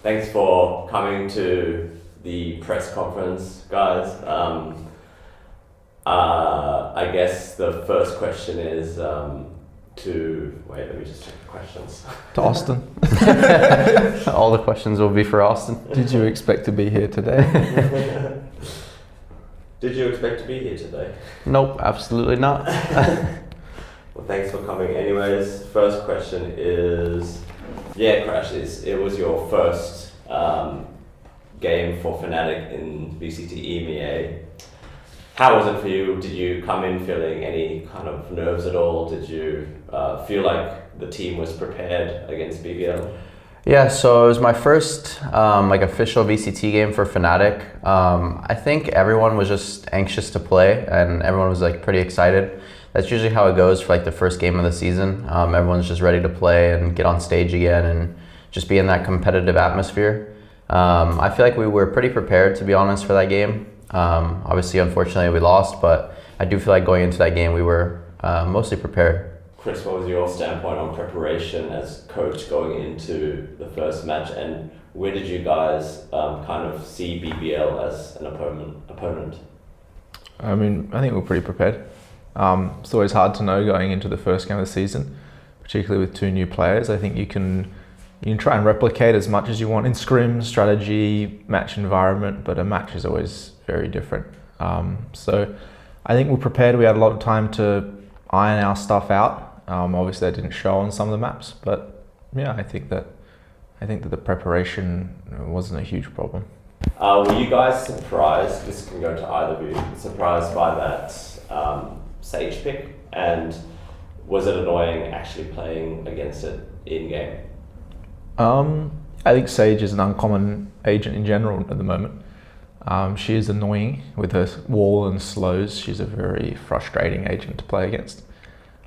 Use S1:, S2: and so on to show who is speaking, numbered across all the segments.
S1: Thanks for coming to the press conference, guys. I guess the first question is let me just check the questions.
S2: To Austin.
S3: All the questions will be for Austin.
S2: Did you expect to be here today?
S1: Did you expect to be here today?
S3: Nope, absolutely not.
S1: Well, thanks for coming anyways. First question is, Crashies, it was your first game for Fnatic in VCT EMEA. How was it for you? Did you come in feeling any kind of nerves at all? Did you feel like the team was prepared against BBL?
S3: Yeah, so it was my first official VCT game for Fnatic. I think everyone was just anxious to play and everyone was pretty excited. That's usually how it goes for the first game of the season. Everyone's just ready to play and get on stage again and just be in that competitive atmosphere. I feel like we were pretty prepared, to be honest, for that game. Obviously, unfortunately, we lost, but I do feel like going into that game, we were mostly prepared.
S1: Chris, what was your standpoint on preparation as coach going into the first match, and where did you guys kind of see BBL as an opponent?
S2: I mean, I think we're pretty prepared. It's always hard to know going into the first game of the season, particularly with two new players. I think you can try and replicate as much as you want in scrim, strategy, match environment, but a match is always very different. So I think we're prepared. We had a lot of time to iron our stuff out. Obviously that didn't show on some of the maps, but yeah, I think that the preparation wasn't a huge problem.
S1: Were you guys surprised, this can go to either of you, surprised by that Sage pick, and was it annoying actually playing against it in game?
S2: I think Sage is an uncommon agent in general at the moment. She is annoying with her wall and slows. She's a very frustrating agent to play against.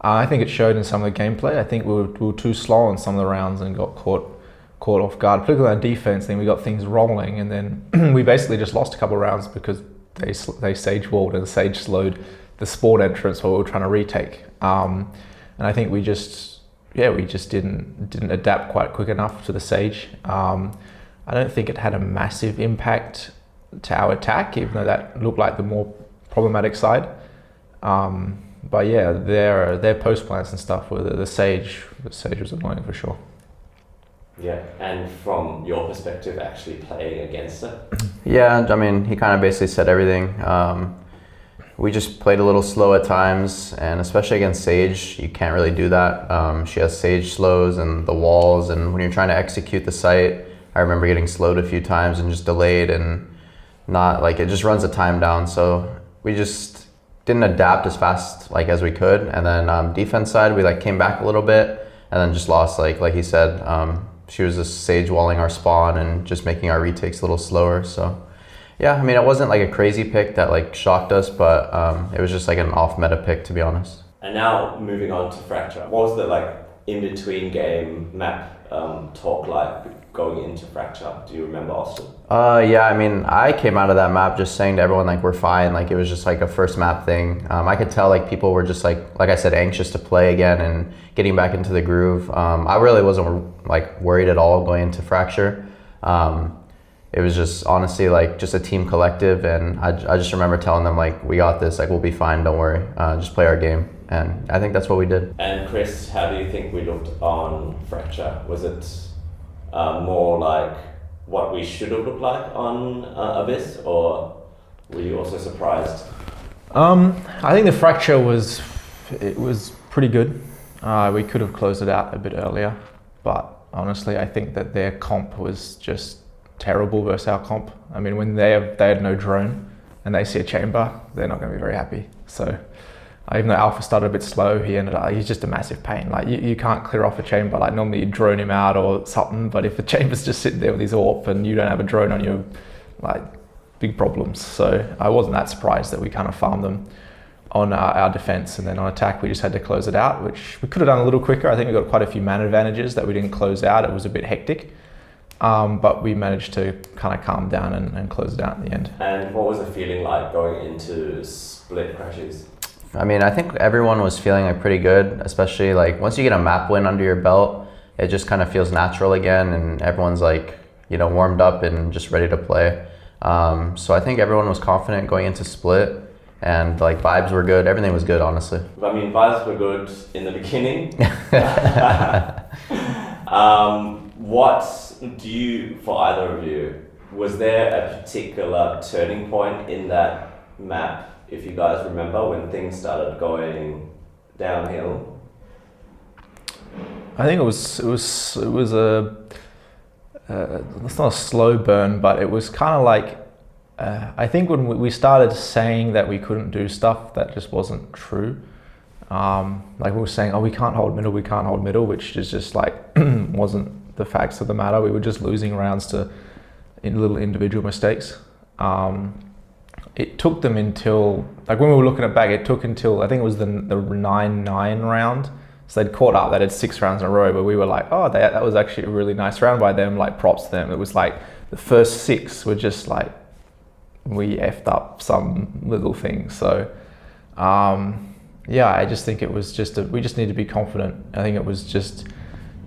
S2: I think it showed in some of the gameplay. I think we were too slow on some of the rounds and got caught off guard, particularly on defense. Then we got things rolling, and then we basically just lost a couple of rounds because they Sage walled and Sage slowed the sport entrance while we were trying to retake. And I think we just didn't adapt quite quick enough to the Sage. I don't think it had a massive impact to our attack, even though that looked like the more problematic side. But yeah, their post plans and stuff were the Sage was annoying for sure.
S1: Yeah, and from your perspective, actually playing against it?
S3: Yeah, I mean, he kind of basically said everything. We just played a little slow at times, and especially against Sage, you can't really do that. She has Sage slows and the walls, and when you're trying to execute the site, I remember getting slowed a few times and just delayed, and it just runs the time down. So we just didn't adapt as fast as we could, and then defense side, we came back a little bit, and then just lost. Like he said, she was just Sage walling our spawn and just making our retakes a little slower. So yeah, I mean, it wasn't a crazy pick that shocked us, but it was just an off meta pick, to be honest.
S1: And now moving on to Fracture, what was the in between game map talk going into Fracture? Do you remember, Austin?
S3: Yeah, I mean, I came out of that map just saying to everyone we're fine. It was just a first map thing. I could tell people were just like I said, anxious to play again and getting back into the groove. I really wasn't worried at all going into Fracture. It was just honestly just a team collective, and I just remember telling them we got this, we'll be fine, don't worry, just play our game, and I think that's what we did.
S1: And Chris, how do you think we looked on Fracture? Was it more what we should have looked like on Abyss, or were you also surprised?
S2: I think the Fracture was pretty good. We could have closed it out a bit earlier, but honestly, I think that their comp was just terrible versus our comp. I mean, when they had no drone and they see a chamber, they're not going to be very happy. So even though Alpha started a bit slow, he's just a massive pain. You can't clear off a chamber. Normally you drone him out or something, but if the chamber's just sitting there with his AWP and you don't have a drone on you, big problems. So I wasn't that surprised that we kind of farmed them on our defense, and then on attack we just had to close it out, which we could have done a little quicker. I think we got quite a few man advantages that we didn't close out. It was a bit hectic. But we managed to kind of calm down and close it out in the end.
S1: And what was the feeling like going into split Crashies?
S3: I mean, I think everyone was feeling pretty good, especially once you get a map win under your belt, it just kind of feels natural again, and everyone's warmed up and just ready to play. So I think everyone was confident going into split, and like vibes were good. Everything was good, honestly.
S1: I mean, vibes were good in the beginning. What do you, for either of you, was there a particular turning point in that map, if you guys remember, when things started going downhill?
S2: I think it was a it's not a slow burn, but it was kind of like I think when we started saying that we couldn't do stuff, that just wasn't true. Like we were saying, oh, we can't hold middle, which is just like wasn't the facts of the matter. We were just losing rounds to little individual mistakes. It took them until, like when we were looking at back, it took until, I think it was the 9-9 round. So they'd caught up, they had 6 rounds in a row, but we were like, oh, that was actually a really nice round by them, like props to them. It was like the first 6 were just like, we effed up some little thing. So yeah, I just think it was just, we just need to be confident. I think it was just,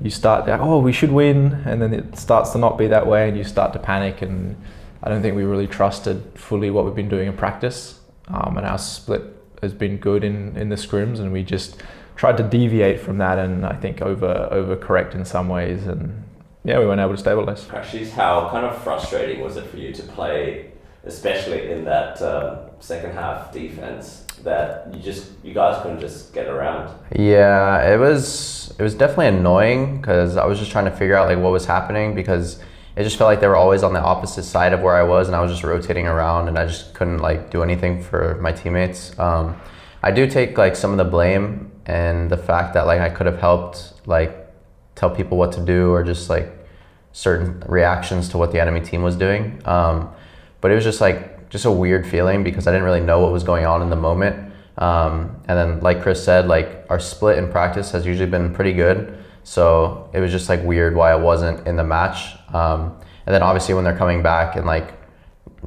S2: you start like, oh, we should win, and then it starts to not be that way, and you start to panic, and I don't think we really trusted fully what we've been doing in practice. And our split has been good in the scrims, and we just tried to deviate from that, and I think over correct in some ways, and yeah, we weren't able to stabilize.
S1: Crashies, how kind of frustrating was it for you to play, especially in that second half defense, that you guys couldn't just get around?
S3: Yeah, it was definitely annoying, because I was just trying to figure out like what was happening, because it just felt like they were always on the opposite side of where I was, and I was just rotating around, and I just couldn't like do anything for my teammates. I do take like some of the blame and the fact that like I could have helped like tell people what to do, or just like certain reactions to what the enemy team was doing. But it was just a weird feeling, because I didn't really know what was going on in the moment. And then like Chris said, like our split in practice has usually been pretty good. So it was just like weird why I wasn't in the match. And then obviously when they're coming back and like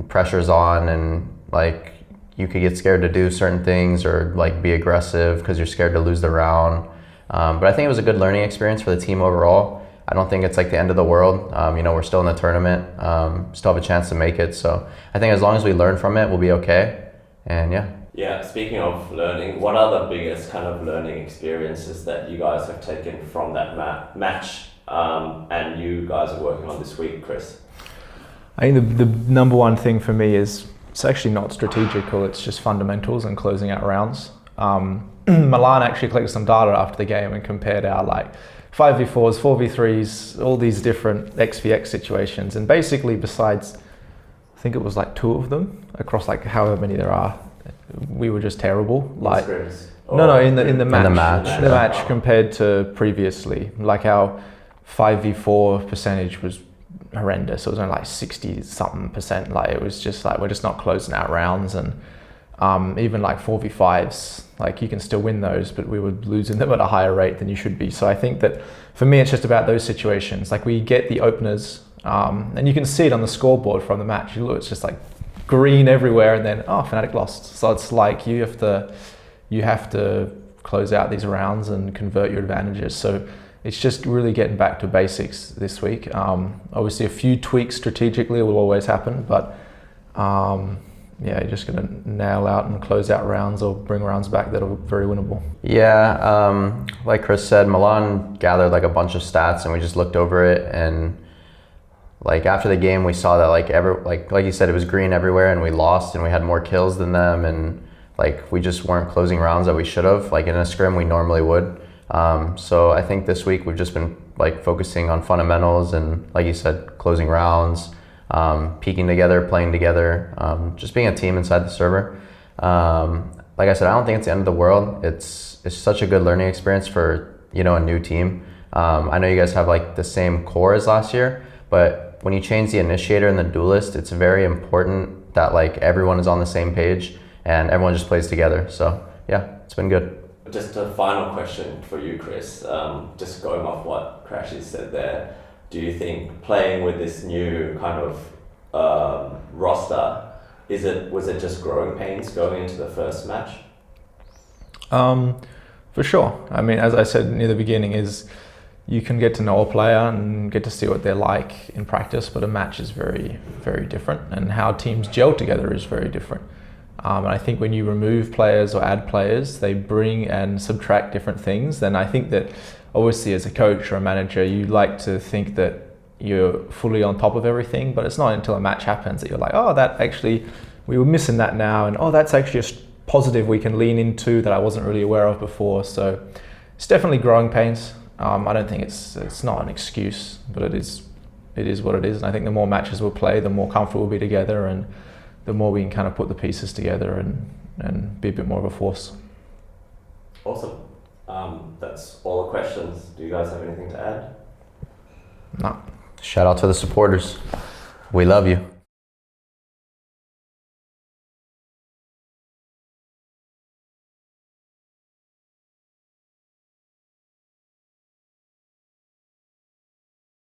S3: pressure's on, and like you could get scared to do certain things or like be aggressive because you're scared to lose the round. But I think it was a good learning experience for the team overall. I don't think it's like the end of the world. We're still in the tournament, still have a chance to make it. So I think as long as we learn from it, we'll be okay. And yeah.
S1: Yeah, speaking of learning, what are the biggest kind of learning experiences that you guys have taken from that match and you guys are working on this week, Chris?
S2: I think the number one thing for me is, it's actually not strategical, it's just fundamentals and closing out rounds. Milan actually collected some data after the game and compared our like 5v4s, 4v3s, all these different XVX situations. And basically besides, I think it was like 2 of them across like however many there are, we were just terrible. Like no, in the match compared to previously. Like our 5v4 percentage was horrendous. It was only like 60-something%. Like it was just like, we're just not closing out rounds. And even like 4v5s, like you can still win those, but we were losing them at a higher rate than you should be. So I think that for me, it's just about those situations. Like we get the openers, and you can see it on the scoreboard from the match. You look, it's just like green everywhere, and then Fnatic lost. So it's like you have to close out these rounds and convert your advantages. So it's just really getting back to basics this week. Obviously a few tweaks strategically will always happen, but yeah, you're just gonna nail out and close out rounds or bring rounds back that are very winnable.
S3: Yeah, like Chris said, Milan gathered like a bunch of stats, and we just looked over it, and like after the game we saw that like you said, it was green everywhere, and we lost, and we had more kills than them, and like we just weren't closing rounds that we should have. Like in a scrim we normally would. So I think this week we've just been like focusing on fundamentals and, like you said, closing rounds, peaking together, playing together, just being a team inside the server. Like I said, I don't think it's the end of the world. It's such a good learning experience for, a new team. I know you guys have like the same core as last year, but when you change the initiator and the duelist, it's very important that like everyone is on the same page and everyone just plays together. So yeah, it's been good.
S1: Just a final question for you, Chris. Just going off what Crashies said there, do you think playing with this new kind of roster, was it just growing pains going into the first match?
S2: For sure. I mean, as I said near the beginning, is you can get to know a player and get to see what they're like in practice, but a match is very, very different, and how teams gel together is very different. And I think when you remove players or add players, they bring and subtract different things. Then I think that obviously as a coach or a manager, you like to think that you're fully on top of everything, but it's not until a match happens that you're like, oh, that actually, we were missing that now, and oh, that's actually a positive we can lean into that I wasn't really aware of before. So it's definitely growing pains. I don't think it's not an excuse, but it is what it is. And I think the more matches we'll play, the more comfortable we'll be together, and the more we can kind of put the pieces together and be a bit more of a force.
S1: Awesome. That's all the questions. Do you guys have anything to add?
S2: No.
S3: Shout out to the supporters. We love you.